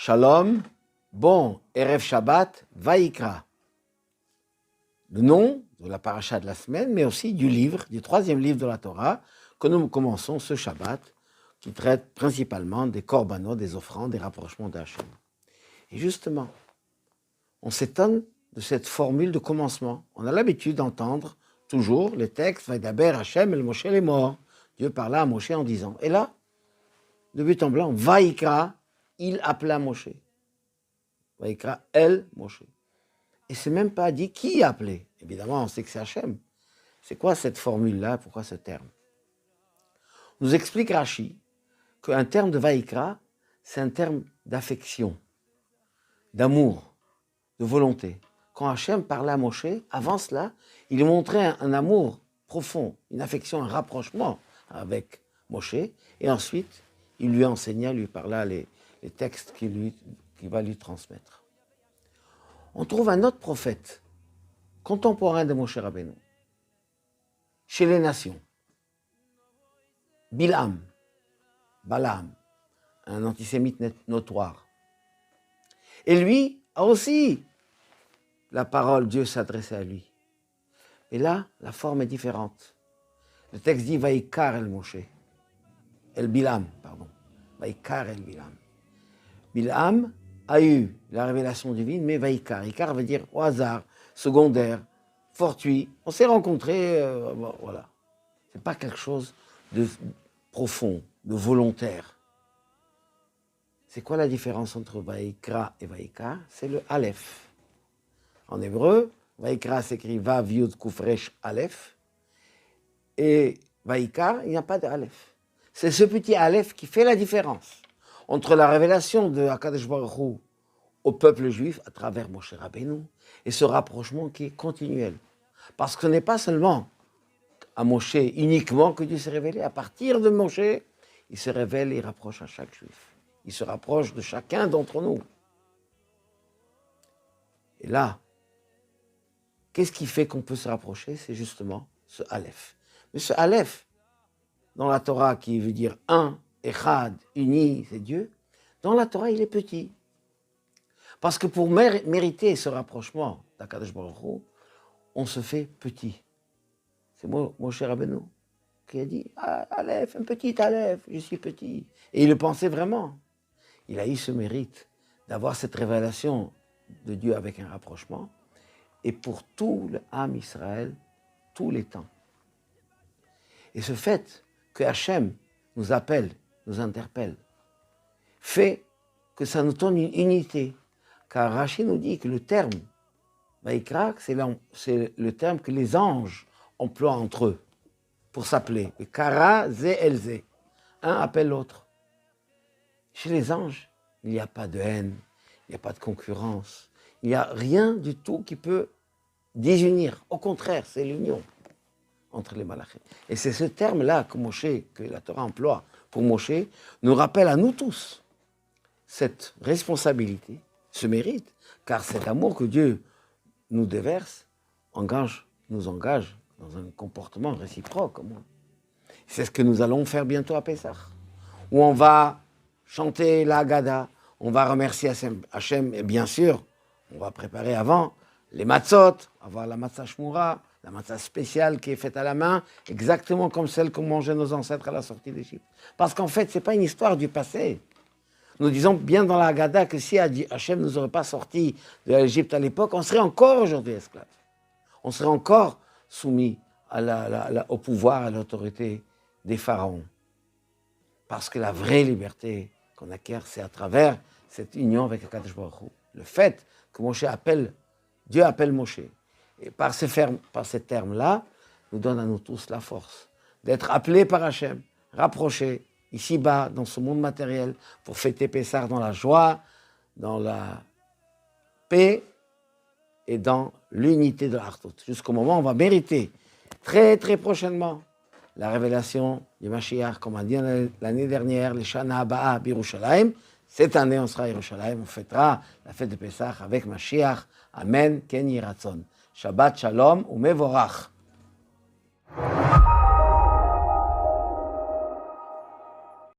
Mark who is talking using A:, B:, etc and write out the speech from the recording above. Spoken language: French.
A: Shalom, bon, Erev Shabbat, Vaïkra. Le nom de la paracha de la semaine, mais aussi du livre, du troisième livre de la Torah, que nous commençons ce Shabbat, qui traite principalement des korbanot, des offrandes, des rapprochements d'Hachem. Et justement, on s'étonne de cette formule de commencement. On a l'habitude d'entendre toujours les textes, Vaidaber Hachem el Moshe les morts. Dieu parla à Moshe en disant. Et là, de but en blanc, Vaïkra, il appela Moshe. Vaïkra el Moshe. Et c'est même pas dit qui a appelé. Évidemment, on sait que c'est Hachem. C'est quoi cette formule-là? Pourquoi ce terme? Nous explique Rashi qu'un terme de Vaïkra, c'est un terme d'affection, d'amour, de volonté. Quand Hachem parlait à Moshe, avant cela, il lui montrait un amour profond, une affection, un rapprochement avec Moshe. Et ensuite, il lui enseigna, lui parla les textes qu'il va lui transmettre. On trouve un autre prophète, contemporain de Moshe Rabbeinu, chez les nations. Balaam, un antisémite notoire. Et lui a aussi la parole, Dieu s'adressait à lui. Et là, la forme est différente. Le texte dit Vaïkar el Moshe, Balaam. Vaïkar el Balaam. Balaam a eu la révélation divine, mais Vaïkar. Ikar veut dire au hasard, secondaire, fortuit. On s'est rencontrés, voilà. C'est pas quelque chose de profond, de volontaire. C'est quoi la différence entre Vaïkra et Vaïkar? C'est le Aleph. En hébreu, Vaïkra s'écrit Vav Yud Kuf Resh Aleph. Et Vaïkar, il n'y a pas de Aleph. C'est ce petit Aleph qui fait la différence entre la révélation de Akadosh Baruch Hu au peuple juif à travers Moshe Rabbeinu et ce rapprochement qui est continuel. Parce que ce n'est pas seulement à Moshe uniquement que Dieu s'est révélé. À partir de Moshe, il se révèle et il rapproche à chaque juif. Il se rapproche de chacun d'entre nous. Et là, qu'est-ce qui fait qu'on peut se rapprocher? C'est justement ce Aleph. Mais ce Aleph, dans la Torah, qui veut dire un, Echad, uni, c'est Dieu, dans la Torah, il est petit. Parce que pour mériter ce rapprochement d'Akadosh Baruch Hu, on se fait petit. C'est Moshe Rabbeinu qui a dit Aleph, un petit Aleph, je suis petit. Et il le pensait vraiment. Il a eu ce mérite d'avoir cette révélation de Dieu avec un rapprochement. Et pour tout le Ham Israël, tous les temps. Et ce fait que Hachem nous appelle, nous interpelle, fait que ça nous donne une unité. Car Rashi nous dit que le terme Vaïkra, c'est le terme que les anges emploient entre eux pour s'appeler. Kara, Zé, Elzé. Un appelle l'autre. Chez les anges, il n'y a pas de haine, il n'y a pas de concurrence, il n'y a rien du tout qui peut désunir. Au contraire, c'est l'union entre les malachim. Et c'est ce terme-là que la Torah emploie pour Moshe, nous rappelle à nous tous cette responsabilité, ce mérite, car cet amour que Dieu nous déverse nous engage dans un comportement réciproque. C'est ce que nous allons faire bientôt à Pessah, où on va chanter la Haggadah, on va remercier Hachem, et bien sûr, on va préparer avant les matzot, avoir la matzah shmura, la matzah spéciale qui est faite à la main, exactement comme celle qu'ont mangé nos ancêtres à la sortie d'Égypte. Parce qu'en fait, ce n'est pas une histoire du passé. Nous disons bien dans la Haggadah que si Hachem ne nous aurait pas sortis de l'Égypte à l'époque, on serait encore aujourd'hui esclaves. On serait encore soumis au pouvoir, à l'autorité des pharaons. Parce que la vraie liberté qu'on acquiert, c'est à travers cette union avec Akadosh Baruch Hu. Le fait que Dieu appelle Moshe, et par ces termes-là, nous donne à nous tous la force d'être appelés par Hachem, rapprochés, ici-bas, dans ce monde matériel, pour fêter Pessah dans la joie, dans la paix et dans l'unité de l'Artout. Jusqu'au moment où on va mériter très très prochainement la révélation du Mashiach, comme on a dit l'année dernière, les Shana Haba'a Birushalayim. Cette année, on sera à Yerushalayim, on fêtera la fête de Pessah avec Mashiach. Amen, Ken Yiratzon. Shabbat Shalom ou Mevorach.